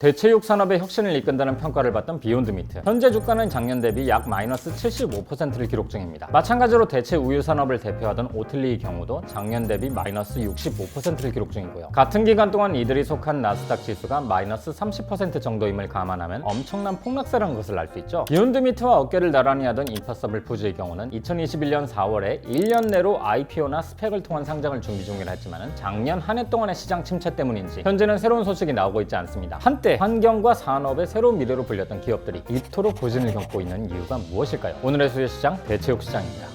대체육 산업의 혁신을 이끈다는 평가를 받던 비욘드미트. 현재 주가는 작년 대비 약 마이너스 75%를 기록 중입니다. 마찬가지로 대체 우유 산업을 대표하던 오틀리의 경우도 작년 대비 마이너스 65%를 기록 중이고요. 같은 기간 동안 이들이 속한 나스닥 지수가 마이너스 30% 정도임을 감안하면 엄청난 폭락세라는 것을 알 수 있죠. 비욘드미트와 어깨를 나란히 하던 임파서블 푸드의 경우는 2021년 4월에 1년 내로 IPO나 스펙을 통한 상장을 준비 중이라 했지만 작년 한 해 동안의 시장 침체 때문인지 현재는 새로운 소식이 나오고 있지 않습니다. 한때 환경과 산업의 새로운 미래로 불렸던 기업들이 이토록 고진을 겪고 있는 이유가 무엇일까요? 오늘의 수요 시장 대체육 시장입니다.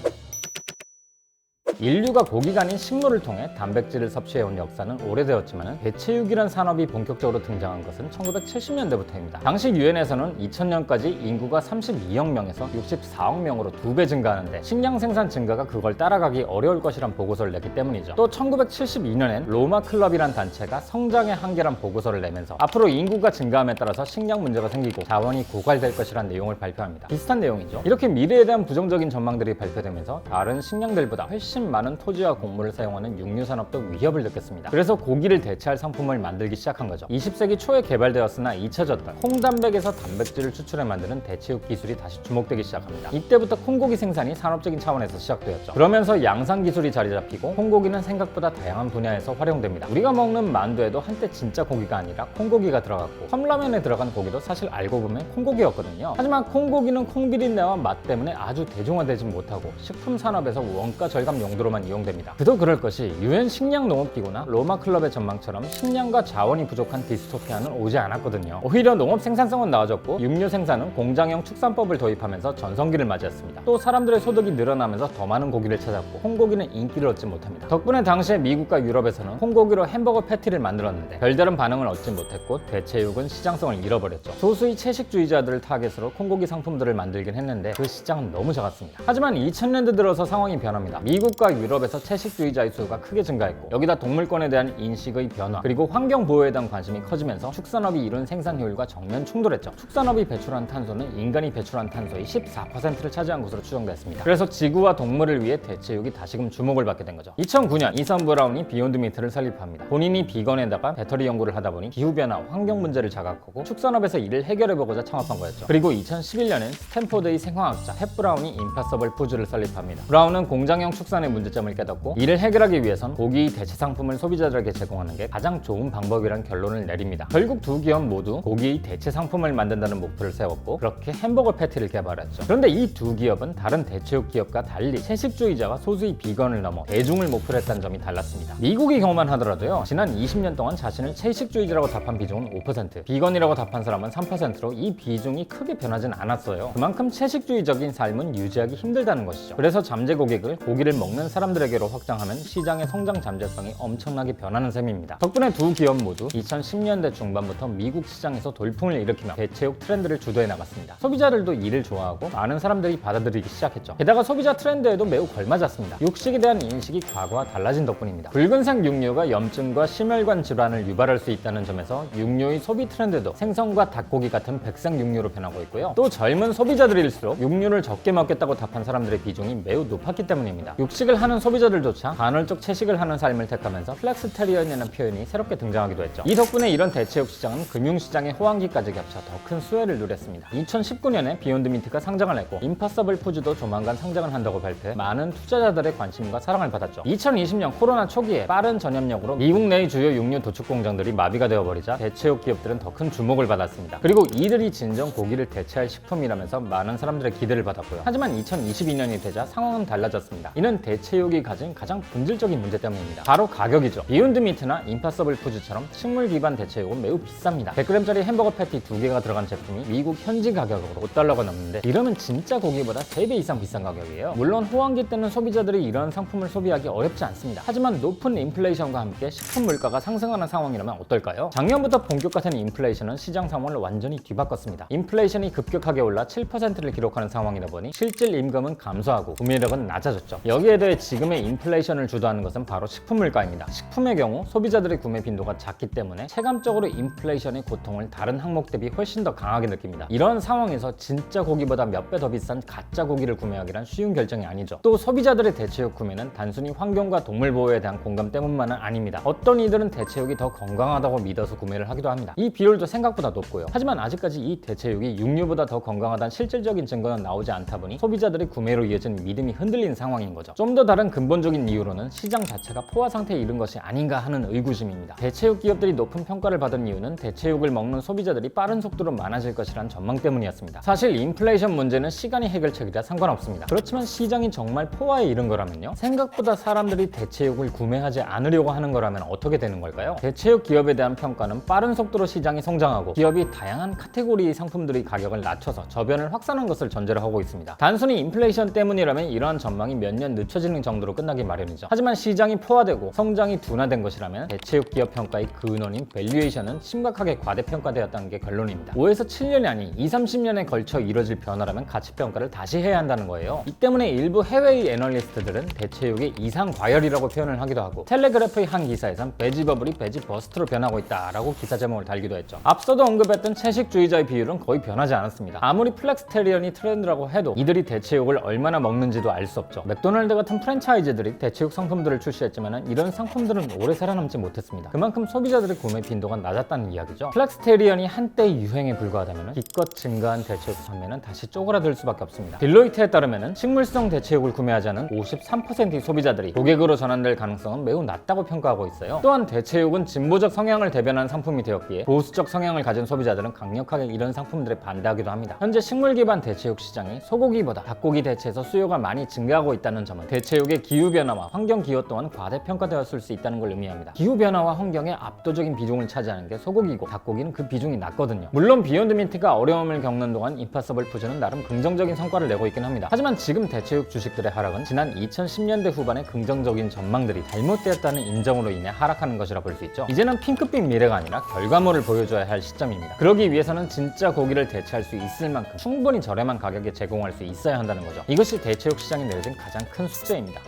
인류가 고기가 아닌 식물을 통해 단백질을 섭취해온 역사는 오래되었지만 대체육이란 산업이 본격적으로 등장한 것은 1970년대부터입니다. 당시 유엔에서는 2000년까지 인구가 32억 명에서 64억 명으로 2배 증가하는데 식량 생산 증가가 그걸 따라가기 어려울 것이란 보고서를 냈기 때문이죠. 또 1972년엔 로마 클럽이란 단체가 성장의 한계란 보고서를 내면서 앞으로 인구가 증가함에 따라서 식량 문제가 생기고 자원이 고갈될 것이란 내용을 발표합니다. 비슷한 내용이죠. 이렇게 미래에 대한 부정적인 전망들이 발표되면서 다른 식량들보다 훨씬 많은 토지와 곡물을 사용하는 육류 산업도 위협을 느꼈습니다. 그래서 고기를 대체할 상품을 만들기 시작한 거죠. 20세기 초에 개발되었으나 잊혀졌던 콩단백에서 단백질을 추출해 만드는 대체육 기술이 다시 주목되기 시작합니다. 이때부터 콩고기 생산이 산업적인 차원에서 시작되었죠. 그러면서 양상 기술이 자리 잡히고 콩고기는 생각보다 다양한 분야에서 활용됩니다. 우리가 먹는 만두에도 한때 진짜 고기가 아니라 콩고기가 들어갔고 컵라면에 들어간 고기도 사실 알고 보면 콩고기였거든요. 하지만 콩고기는 콩비린내와 맛 때문에 아주 대중화되지 못하고 식품 산업에서 원가 절감 용도로만 이용됩니다. 그도 그럴 것이 유엔 식량농업기구나 로마 클럽의 전망처럼 식량과 자원이 부족한 디스토피아는 오지 않았거든요. 오히려 농업 생산성은 나아졌고 육류 생산은 공장형 축산법을 도입하면서 전성기를 맞이했습니다. 또 사람들의 소득이 늘어나면서 더 많은 고기를 찾았고 콩고기는 인기를 얻지 못합니다. 덕분에 당시에 미국과 유럽에서는 콩고기로 햄버거 패티를 만들었는데 별다른 반응을 얻지 못했고 대체육은 시장성을 잃어버렸죠. 소수의 채식주의자들을 타겟으로 콩고기 상품들을 만들긴 했는데 그 시장은 너무 작았습니다. 하지만 2000년대 들어서 상황이 변합니다. 미국과 유럽에서 채식주의자의 수가 크게 증가했고 여기다 동물권에 대한 인식의 변화 그리고 환경 보호에 대한 관심이 커지면서 축산업이 이룬 생산 효율과 정면 충돌했죠. 축산업이 배출한 탄소는 인간이 배출한 탄소의 14%를 차지한 것으로 추정됐습니다. 그래서 지구와 동물을 위해 대체육이 다시금 주목을 받게 된 거죠. 2009년 이선 브라운이 비욘드미트를 설립합니다. 본인이 비건에다가 배터리 연구를 하다 보니 기후변화, 환경 문제를 자각하고 축산업에서 이를 해결해보고자 창업한 거였죠. 그리고 2011년엔 스탠포드의 생화학자 햅 브라운이 임파서블 푸드를 설립합니다. 브라운은 공장형 축산의 문제점을 깨닫고 이를 해결하기 위해선 고기 대체 상품을 소비자들에게 제공하는 게 가장 좋은 방법이란 결론을 내립니다. 결국 두 기업 모두 고기의 대체 상품을 만든다는 목표를 세웠고 그렇게 햄버거 패티를 개발했죠. 그런데 이 두 기업은 다른 대체육 기업과 달리 채식주의자와 소수의 비건을 넘어 대중을 목표로 했다는 점이 달랐습니다. 미국의 경우만 하더라도요. 지난 20년 동안 자신을 채식주의자라고 답한 비중은 5%, 비건이라고 답한 사람은 3%로 이 비중이 크게 변하진 않았어요. 그만큼 채식주의적인 삶은 유지하기 힘들다는 것이죠. 그래서 잠재 고객을 고기를 먹는 사람들에게로 확장하면 시장의 성장 잠재성이 엄청나게 변하는 셈입니다. 덕분에 두 기업 모두 2010년대 중반부터 미국 시장에서 돌풍을 일으키며 대체육 트렌드를 주도해 나갔습니다. 소비자들도 이를 좋아하고 많은 사람들이 받아들이기 시작했죠. 게다가 소비자 트렌드에도 매우 걸맞았습니다. 육식에 대한 인식이 과거와 달라진 덕분입니다. 붉은색 육류가 염증과 심혈관 질환을 유발할 수 있다는 점에서 육류의 소비 트렌드도 생선과 닭고기 같은 백색 육류로 변하고 있고요. 또 젊은 소비자들일수록 육류를 적게 먹겠다고 답한 사람들의 비중이 매우 높았기 때문입니다. 육식을 하는 소비자들조차 간헐적 채식을 하는 삶을 택하면서 플렉스테리언이라는 표현이 새롭게 등장하기도 했죠. 이 덕분에 이런 대체육 시장은 금융시장의 호황기까지 겹쳐 더 큰 수혜를 누렸습니다. 2019년에 비욘드미트가 상장을 했고 임파서블 푸드도 조만간 상장을 한다고 발표해 많은 투자자들의 관심과 사랑을 받았죠. 2020년 코로나 초기에 빠른 전염력으로 미국 내의 주요 육류 도축 공장들이 마비가 되어버리자 대체육 기업들은 더 큰 주목을 받았습니다. 그리고 이들이 진정 고기를 대체할 식품이라면서 많은 사람들의 기대를 받았고요. 하지만 2022년이 되자 상황은 달라졌습니다. 이는 대체육이 가진 가장 본질적인 문제 때문입니다. 바로 가격이죠. 비욘드미트나 임파서블 푸드처럼 식물 기반 대체육은 매우 비쌉니다. 100g짜리 햄버거 패티 2개가 들어간 제품이 미국 현지 가격으로 $5가 넘는데 이러면 진짜 고기보다 3배 이상 비싼 가격이에요. 물론 호황기 때는 소비자들이 이런 상품을 소비하기 어렵지 않습니다. 하지만 높은 인플레이션과 함께 식품 물가가 상승하는 상황이라면 어떨까요? 작년부터 본격화된 인플레이션은 시장 상황을 완전히 뒤바꿨습니다. 인플레이션이 급격하게 올라 7%를 기록하는 상황이다 보니 실질 임금은 감소하고 구매력은 낮아졌죠. 여기에 대해 근데 지금의 인플레이션을 주도하는 것은 바로 식품 물가입니다. 식품의 경우 소비자들의 구매 빈도가 작기 때문에 체감적으로 인플레이션의 고통을 다른 항목 대비 훨씬 더 강하게 느낍니다. 이런 상황에서 진짜 고기보다 몇 배 더 비싼 가짜 고기를 구매하기란 쉬운 결정이 아니죠. 또 소비자들의 대체육 구매는 단순히 환경과 동물 보호에 대한 공감 때문만은 아닙니다. 어떤 이들은 대체육이 더 건강하다고 믿어서 구매를 하기도 합니다. 이 비율도 생각보다 높고요. 하지만 아직까지 이 대체육이 육류보다 더 건강하다는 실질적인 증거는 나오지 않다 보니 소비자들의 구매로 이어진 믿음이 흔들린 상황인 거죠. 좀 더 다른 근본적인 이유로는 시장 자체가 포화 상태에 이른 것이 아닌가 하는 의구심입니다. 대체육 기업들이 높은 평가를 받은 이유는 대체육을 먹는 소비자들이 빠른 속도로 많아질 것이란 전망 때문이었습니다. 사실 인플레이션 문제는 시간이 해결책이라 상관없습니다. 그렇지만 시장이 정말 포화에 이른 거라면요, 생각보다 사람들이 대체육을 구매하지 않으려고 하는 거라면 어떻게 되는 걸까요? 대체육 기업에 대한 평가는 빠른 속도로 시장이 성장하고 기업이 다양한 카테고리의 상품들의 가격을 낮춰서 저변을 확산한 것을 전제로 하고 있습니다. 단순히 인플레이션 때문이라면 이러한 전망이 몇 년 늦춰지는 정도로 끝나기 마련이죠. 하지만 시장이 포화되고 성장이 둔화된 것이라면 대체육 기업 평가의 근원인 밸류에이션은 심각하게 과대평가되었다는 게 결론입니다. 5에서 7년이 아닌 20-30년에 걸쳐 이뤄질 변화라면 가치평가를 다시 해야 한다는 거예요. 이 때문에 일부 해외의 애널리스트들은 대체육의 이상 과열이라고 표현을 하기도 하고, 텔레그래프의 한 기사에선 베지 버블이 베지 버스트로 변하고 있다라고 기사 제목을 달기도 했죠. 앞서도 언급했던 채식주의자의 비율은 거의 변하지 않았습니다. 아무리 플렉스테리언이 트렌드라고 해도 이들이 대체육을 얼마나 먹는지도 알 수 없죠. 맥도날드 같은 프랜차이즈들이 대체육 상품들을 출시했지만 이런 상품들은 오래 살아남지 못했습니다. 그만큼 소비자들의 구매 빈도가 낮았다는 이야기죠. 플렉스테리언이 한때 유행에 불과하다면 기껏 증가한 대체육 판매는 다시 쪼그라들 수밖에 없습니다. 딜로이트에 따르면 식물성 대체육을 구매하자는 53%의 소비자들이 고객으로 전환될 가능성은 매우 낮다고 평가하고 있어요. 또한 대체육은 진보적 성향을 대변하는 상품이 되었기에 보수적 성향을 가진 소비자들은 강력하게 이런 상품들에 반대하기도 합니다. 현재 식물 기반 대체육 시장이 소고기보다 닭고기 대체에서 수요가 많이 증가하고 있다는 점은 대체육의 기후변화와 환경 기여 또한 과대평가되었을 수 있다는 걸 의미합니다. 기후변화와 환경에 압도적인 비중을 차지하는 게 소고기고 닭고기는 그 비중이 낮거든요. 물론 비욘드 미트가 어려움을 겪는 동안 임파서블 푸드는 나름 긍정적인 성과를 내고 있긴 합니다. 하지만 지금 대체육 주식들의 하락은 지난 2010년대 후반의 긍정적인 전망들이 잘못되었다는 인정으로 인해 하락하는 것이라 볼 수 있죠. 이제는 핑크빛 미래가 아니라 결과물을 보여줘야 할 시점입니다. 그러기 위해서는 진짜 고기를 대체할 수 있을 만큼 충분히 저렴한 가격에 제공할 수 있어야 한다는 거죠. 이것이 대체육 시장에 내려진 가장 큰 숙제입니다.